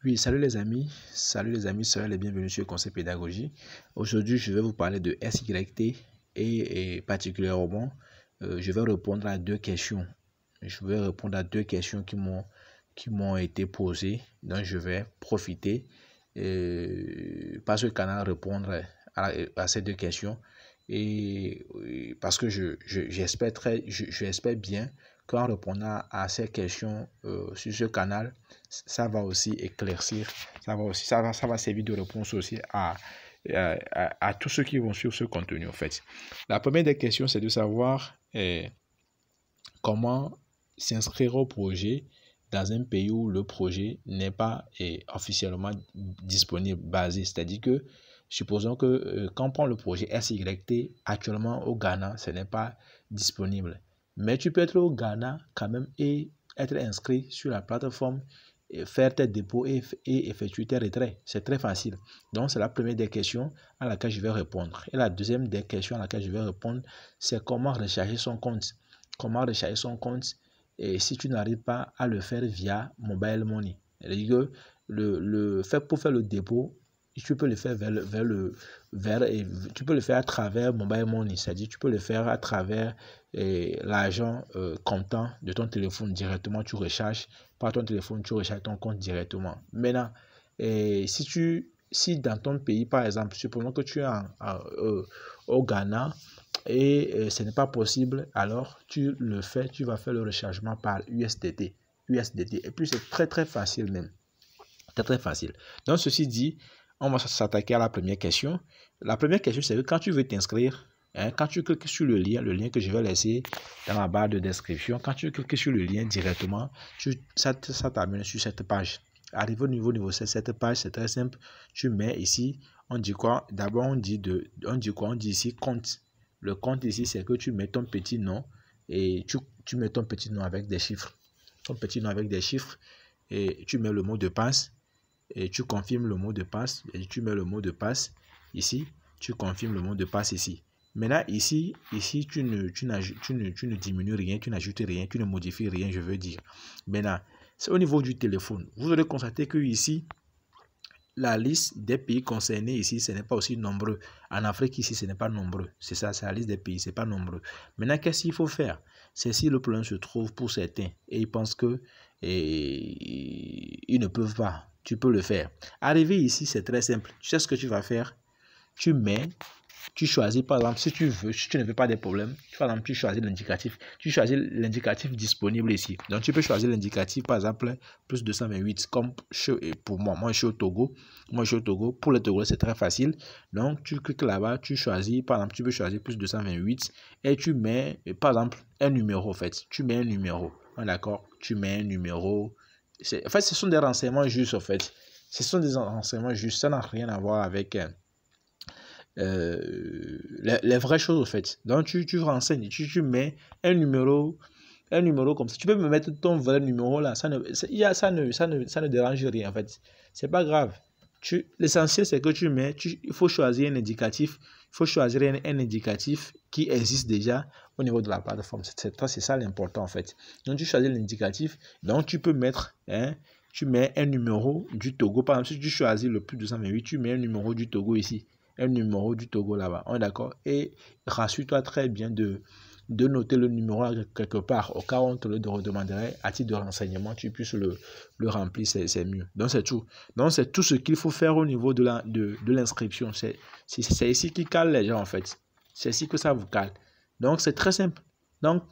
Oui, salut les amis, soyez les bienvenus sur Conseil Pédagogie. Aujourd'hui, je vais vous parler de SYT et particulièrement, je vais répondre à deux questions. Je vais répondre à deux questions qui m'ont été posées, donc je vais profiter par ce canal répondre à ces deux questions parce que j'espère bien qu'en répondant à ces questions sur ce canal, ça va aussi éclaircir, ça va servir de réponse aussi à tous ceux qui vont suivre ce contenu en fait. La première des questions, c'est de savoir comment s'inscrire au projet dans un pays où le projet n'est pas officiellement disponible, basé. C'est-à-dire que, supposons que quand on prend le projet SYT, actuellement au Ghana, ce n'est pas disponible. Mais tu peux être au Ghana quand même et être inscrit sur la plateforme, faire tes dépôts et effectuer tes retraits. C'est très facile. Donc, c'est la première des questions à laquelle je vais répondre. Et la deuxième des questions à laquelle je vais répondre, c'est comment recharger son compte. Comment recharger son compte et si tu n'arrives pas à le faire via Mobile Money. C'est-à-dire que pour faire le dépôt, tu peux le faire tu peux le faire à travers Mobile Money, c'est-à-dire tu peux le faire à travers l'argent comptant de ton téléphone directement, tu recharges par ton téléphone, tu recharges ton compte directement. Maintenant, si dans ton pays, par exemple, supposons que tu es au Ghana, et ce n'est pas possible, alors tu vas faire le rechargement par USDT. Et puis c'est très facile même. Très facile. Donc ceci dit, on va s'attaquer à la première question. La première question, c'est que quand tu veux t'inscrire, quand tu cliques sur le lien que je vais laisser dans la barre de description, quand tu cliques sur le lien directement, ça t'amène sur cette page. Arrivé au niveau de cette page, c'est très simple. Tu mets ici, on dit quoi? D'abord, on dit ici compte. Le compte ici, c'est que tu mets ton petit nom et tu mets ton petit nom avec des chiffres. Ton petit nom avec des chiffres et tu mets le mot de passe et tu confirmes le mot de passe et tu mets le mot de passe ici. Tu confirmes le mot de passe ici. Maintenant, ici tu ne diminues rien, tu n'ajoutes rien, tu ne modifies rien, je veux dire. Maintenant, c'est au niveau du téléphone. Vous allez constater que ici, la liste des pays concernés ici, ce n'est pas aussi nombreux. En Afrique, ici, ce n'est pas nombreux. C'est ça, c'est la liste des pays, ce n'est pas nombreux. Maintenant, qu'est-ce qu'il faut faire? C'est si le problème se trouve pour certains et ils pensent que ils ne peuvent pas. Tu peux le faire. Arriver ici, c'est très simple. Tu sais ce que tu vas faire? Tu choisis, par exemple, si tu ne veux pas des problèmes, par exemple, tu choisis l'indicatif. Tu choisis l'indicatif disponible ici. Donc, tu peux choisir l'indicatif, par exemple, plus 228, comme pour moi. Moi, je suis au Togo. Pour le Togo, c'est très facile. Donc, tu cliques là-bas, tu choisis, par exemple, tu peux choisir plus 228 et tu mets, par exemple, un numéro, en fait. Tu mets un numéro. D'accord? Tu mets un numéro. En fait, ce sont des renseignements justes, en fait. Ce sont des renseignements justes. Ça n'a rien à voir avec les vraies choses en fait. Donc tu renseignes, tu mets un numéro comme ça. Tu peux me mettre ton vrai numéro là, ça ne dérange rien en fait. C'est pas grave. L'essentiel c'est que il faut choisir un indicatif. Il faut choisir un indicatif qui existe déjà au niveau de la plateforme. C'est ça l'important en fait. Donc tu choisis l'indicatif. Donc tu peux mettre tu mets un numéro du Togo. Par exemple, si tu choisis le plus 228, tu mets un numéro du Togo ici. Un numéro du Togo là-bas. On est d'accord? Et rassure-toi très bien de noter le numéro quelque part. Au cas où on te le redemanderait à titre de renseignement, tu puisses le remplir, c'est mieux. Donc c'est tout. Donc c'est tout ce qu'il faut faire au niveau de l'inscription. C'est ici qui cale les gens en fait. C'est ici que ça vous cale. Donc c'est très simple. Donc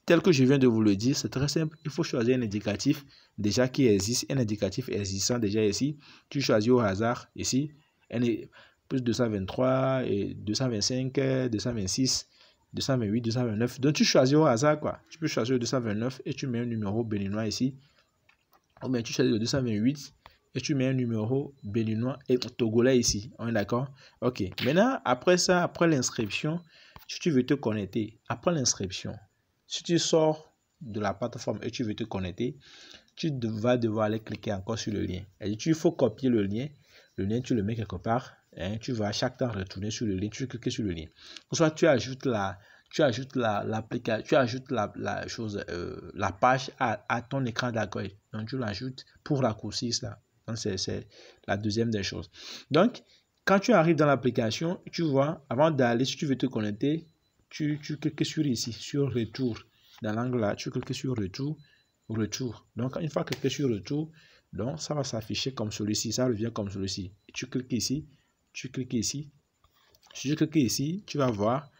tel que je viens de vous le dire, c'est très simple. Il faut choisir un indicatif déjà qui existe, un indicatif existant déjà ici. Tu choisis au hasard ici. Plus 223 et 225, 226, 228, 229. Donc tu choisis au hasard quoi. Tu peux choisir le 229 et tu mets un numéro béninois ici. Ou bien tu choisis le 228 et tu mets un numéro béninois et togolais ici. On est d'accord? Ok. Maintenant, après ça, après l'inscription, si tu veux te connecter, après l'inscription, si tu sors de la plateforme et tu veux te connecter, tu vas devoir aller cliquer encore sur le lien. Il faut copier le lien. Le lien, tu le mets quelque part. Tu vas à chaque temps retourner sur le lien. Tu cliques sur le lien. Soit tu ajoutes l'application, tu ajoutes la chose, la page à ton écran d'accueil. Donc tu l'ajoutes pour raccourcir ça. Donc, c'est la deuxième des choses. Donc, quand tu arrives dans l'application, tu vois, avant d'aller, si tu veux te connecter, tu cliques sur ici, sur retour. Dans l'angle là, tu cliques sur retour. Donc, une fois cliqué sur retour, donc ça va s'afficher comme celui-ci. Ça revient comme celui-ci. Tu cliques ici, tu cliques ici. Si tu cliques ici, tu vas voir.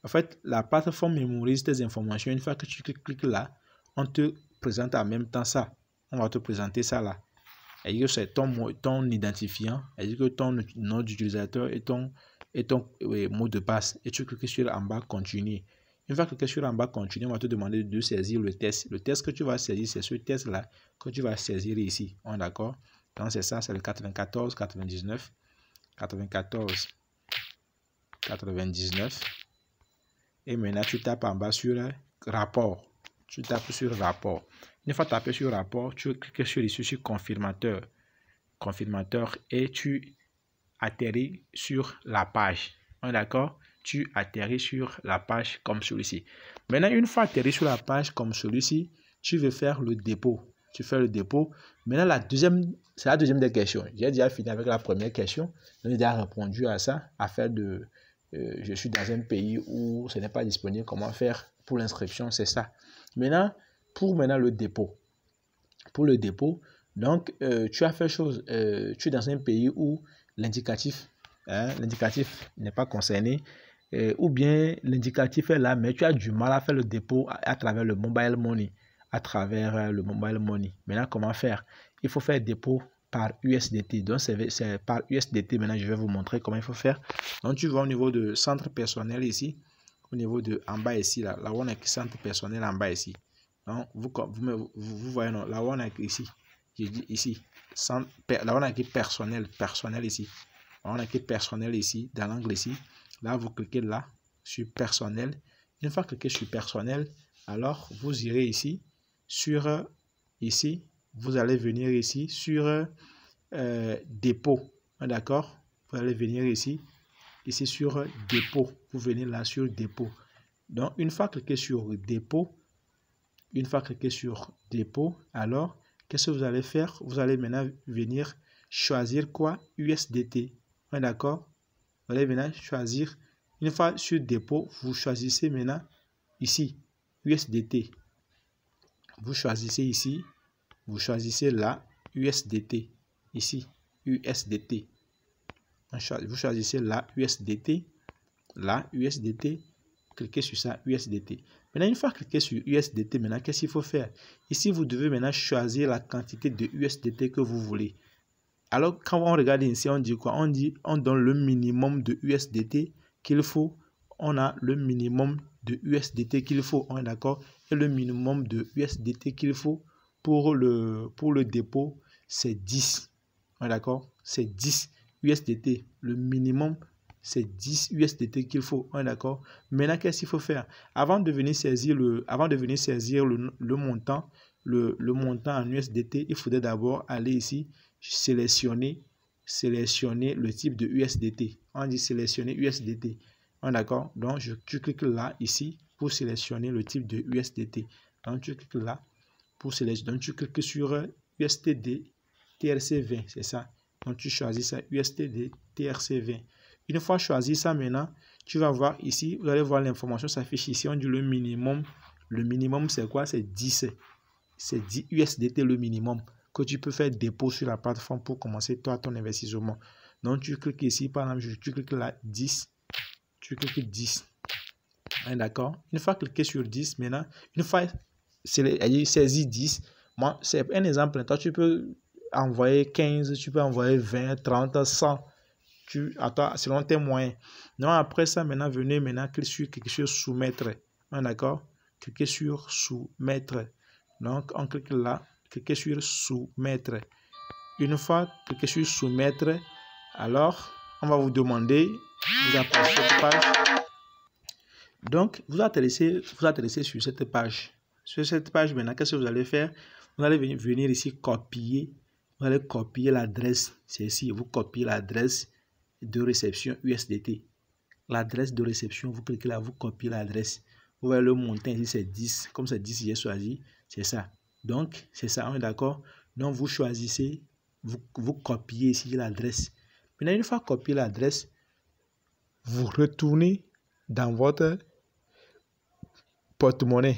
En fait, la plateforme mémorise tes informations. Une fois que tu cliques là, on te présente en même temps ça. On va te présenter ça là. Et c'est ton identifiant, et que ton nom d'utilisateur et ton mot de passe. Et tu cliques sur en bas continuer. Une fois que tu cliques sur en bas continuer, on va te demander de saisir le test. Le test que tu vas saisir, c'est ce test là que tu vas saisir ici. On est d'accord? Donc c'est ça, c'est le 94 99 94 99. Et maintenant tu tapes en bas sur rapport. Tu tapes sur rapport. Une fois tapé sur rapport, tu cliques sur ici sur confirmateur. Et tu atterris sur la page. D'accord? Tu atterris sur la page comme celui-ci. Maintenant, une fois atterri sur la page comme celui-ci, tu veux faire le dépôt. Tu fais le dépôt. Maintenant, c'est la deuxième des questions. J'ai déjà fini avec la première question. J'ai déjà répondu à ça. Je suis dans un pays où ce n'est pas disponible. Comment faire pour l'inscription? C'est ça. Maintenant, pour le dépôt. Pour le dépôt, donc, tu as fait chose. Tu es dans un pays où l'indicatif n'est pas concerné. Ou bien l'indicatif est là, mais tu as du mal à faire le dépôt à travers le mobile money. Maintenant, comment faire? Il faut faire dépôt par USDT. Donc, c'est par USDT. Maintenant, je vais vous montrer comment il faut faire. Donc, tu vas au niveau de centre personnel ici. Au niveau de en bas ici, là où on a écrit centre personnel en bas ici. Donc, vous voyez, non, là où on a écrit ici. J'ai dit ici. Là, on a écrit personnel ici. On a écrit personnel ici, dans l'angle ici. Là, vous cliquez là, sur personnel. Une fois cliqué sur personnel, alors vous irez ici, ici, vous allez venir ici sur dépôt. D'accord? Vous allez venir ici sur dépôt. Vous venez là sur dépôt. Donc, une fois cliqué sur dépôt, alors, qu'est-ce que vous allez faire? Vous allez maintenant venir choisir quoi? USDT. D'accord? Vous allez maintenant choisir. Une fois sur dépôt, vous choisissez maintenant ici, USDT. Vous choisissez ici. Vous choisissez là, USDT. Ici, USDT. Vous choisissez là, USDT. Là, USDT. Cliquez sur ça, USDT. Maintenant, une fois cliqué sur USDT, maintenant, qu'est-ce qu'il faut faire? Ici, vous devez maintenant choisir la quantité de USDT que vous voulez. Alors, quand on regarde ici, on dit quoi? On donne le minimum de USDT qu'il faut. On a le minimum de USDT qu'il faut. On est d'accord? Et le minimum de USDT qu'il faut pour le dépôt, c'est 10. On est d'accord? C'est 10 USDT. Le minimum, c'est 10 USDT qu'il faut. On est d'accord? Maintenant, qu'est-ce qu'il faut faire? Avant de venir saisir le montant, le montant en USDT, il faudrait d'abord aller ici, sélectionner le type de USDT. On dit sélectionner USDT. On est d'accord? Donc, tu cliques là, ici, pour sélectionner le type de USDT. Donc, tu cliques là pour sélectionner. Donc, tu cliques sur USDT TRC20. C'est ça. Donc, tu choisis ça, USDT TRC20. Une fois choisi ça, maintenant, tu vas voir ici, vous allez voir l'information s'affiche ici. On dit le minimum. Le minimum, c'est quoi? C'est 10. C'est 10 USDT le minimum que tu peux faire dépôt sur la plateforme pour commencer toi ton investissement. Donc, tu cliques ici, par exemple, tu cliques là, 10. Tu cliques 10. D'accord? Une fois cliqué sur 10, maintenant, une fois saisi 10, moi, c'est un exemple. Toi, tu peux envoyer 15, tu peux envoyer 20, 30, 100. Attends, selon tes moyens. Donc, après ça, maintenant, venez cliquer sur quelque chose soumettre. D'accord? Cliquez sur soumettre. Donc, on clique là, cliquez sur soumettre. Une fois cliquez sur soumettre, alors, on va vous demander, vous approchez cette page. Donc, vous atterrissez sur cette page. Sur cette page, maintenant, qu'est-ce que vous allez faire? Vous allez venir ici copier. Vous allez copier l'adresse. C'est ici, vous copiez l'adresse de réception USDT. L'adresse de réception, vous cliquez là, vous copiez l'adresse. Vous voyez le montant ici, c'est 10. Comme c'est 10, j'ai choisi, c'est ça. Donc, c'est ça, on est d'accord? Donc, vous choisissez vous copiez ici l'adresse. Maintenant, une fois copié l'adresse, vous retournez dans votre porte-monnaie,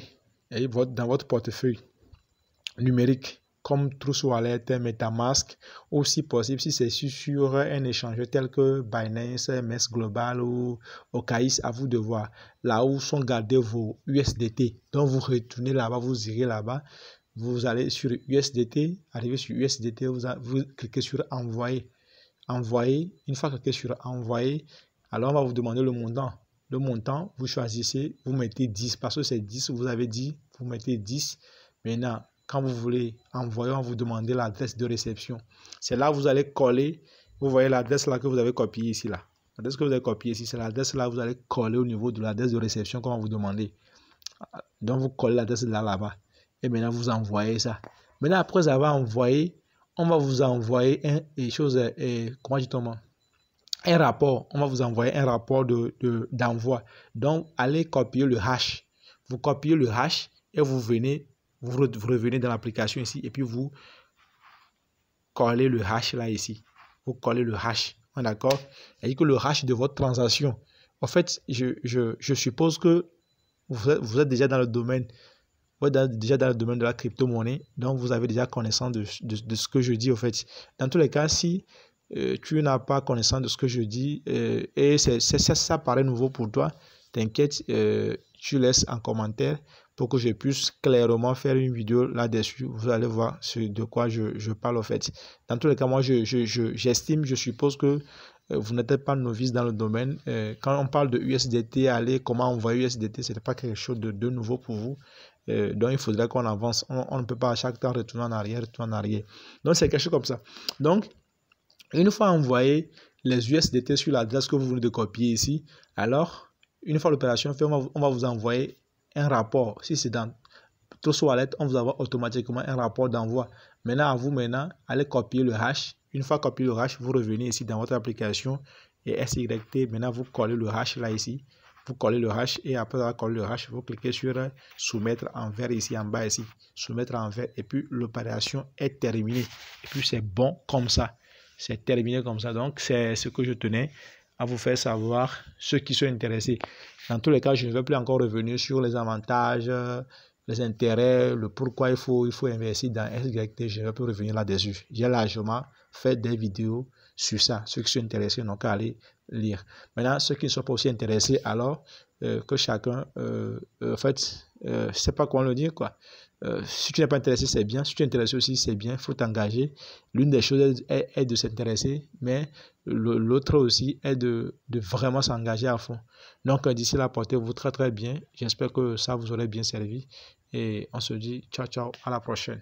dans votre portefeuille numérique, comme Trust Wallet, MetaMask, ou si possible, si c'est sur un échangeur tel que Binance, MS Global ou OKX, à vous de voir. Là où sont gardés vos USDT. Donc, vous retournez là-bas, vous irez là-bas, vous allez sur USDT, arrivez sur USDT, vous cliquez sur Envoyer. Envoyer, une fois cliqué sur Envoyer, alors on va vous demander le montant. Le montant, vous choisissez, vous mettez 10, parce que c'est 10, vous avez dit, vous mettez 10. Maintenant, quand vous voulez envoyer, on va vous demander l'adresse de réception. C'est là que vous allez coller, vous voyez l'adresse là que vous avez copiée ici là. L'adresse que vous avez copiée ici, c'est l'adresse là que vous allez coller au niveau de l'adresse de réception qu'on va vous demander. Donc vous collez l'adresse là-bas. Et maintenant vous envoyez ça. Maintenant après avoir envoyé, on va vous envoyer un rapport. On va vous envoyer un rapport d'envoi. Donc allez copier le hash. Vous copiez le hash et vous revenez dans l'application ici et puis vous collez le hash là ici. Vous collez le hash. D'accord? C'est-à-dire que le hash de votre transaction. En fait, je suppose que vous êtes déjà dans le domaine. Vous êtes déjà dans le domaine de la crypto-monnaie. Donc, vous avez déjà connaissance de ce que je dis. En fait, dans tous les cas, si tu n'as pas connaissance de ce que je dis et ça paraît nouveau pour toi, t'inquiète, tu laisses en commentaire pour que je puisse clairement faire une vidéo là-dessus. Vous allez voir de quoi je parle en fait. Dans tous les cas, moi, j'estime, je suppose que vous n'êtes pas novice dans le domaine. Quand on parle de USDT, comment envoyer USDT, ce n'est pas quelque chose de nouveau pour vous. Donc, il faudrait qu'on avance. On ne peut pas à chaque temps retourner en arrière, Donc, c'est quelque chose comme ça. Donc, une fois envoyé les USDT sur l'adresse que vous voulez de copier ici, alors, une fois l'opération faite, on va vous envoyer un rapport. Si c'est dans Trust Wallet, on vous envoie automatiquement un rapport d'envoi. Maintenant, à vous, allez copier le hash. Une fois copié le hash, vous revenez ici dans votre application et SYT. Maintenant, vous collez le hash là ici. Vous collez le hash et après avoir collé le hash, vous cliquez sur soumettre en vert ici en bas ici. Soumettre en vert et puis l'opération est terminée. Et puis c'est bon comme ça. C'est terminé comme ça. Donc, c'est ce que je tenais à vous faire savoir, ceux qui sont intéressés. Dans tous les cas, je ne vais plus encore revenir sur les avantages, les intérêts, le pourquoi il faut investir dans SYT. Je ne vais plus revenir là-dessus. J'ai largement fait des vidéos sur ça. Ceux qui sont intéressés n'ont qu'à aller lire. Maintenant, ceux qui ne sont pas aussi intéressés, alors que chacun, en fait, je ne sais pas comment le dire, quoi. Si tu n'es pas intéressé, c'est bien. Si tu es intéressé aussi, c'est bien. Il faut t'engager. L'une des choses est de s'intéresser, mais l'autre aussi est de vraiment s'engager à fond. Donc, d'ici là, portez-vous très, très bien. J'espère que ça vous aurait bien servi. Et on se dit ciao, ciao, à la prochaine.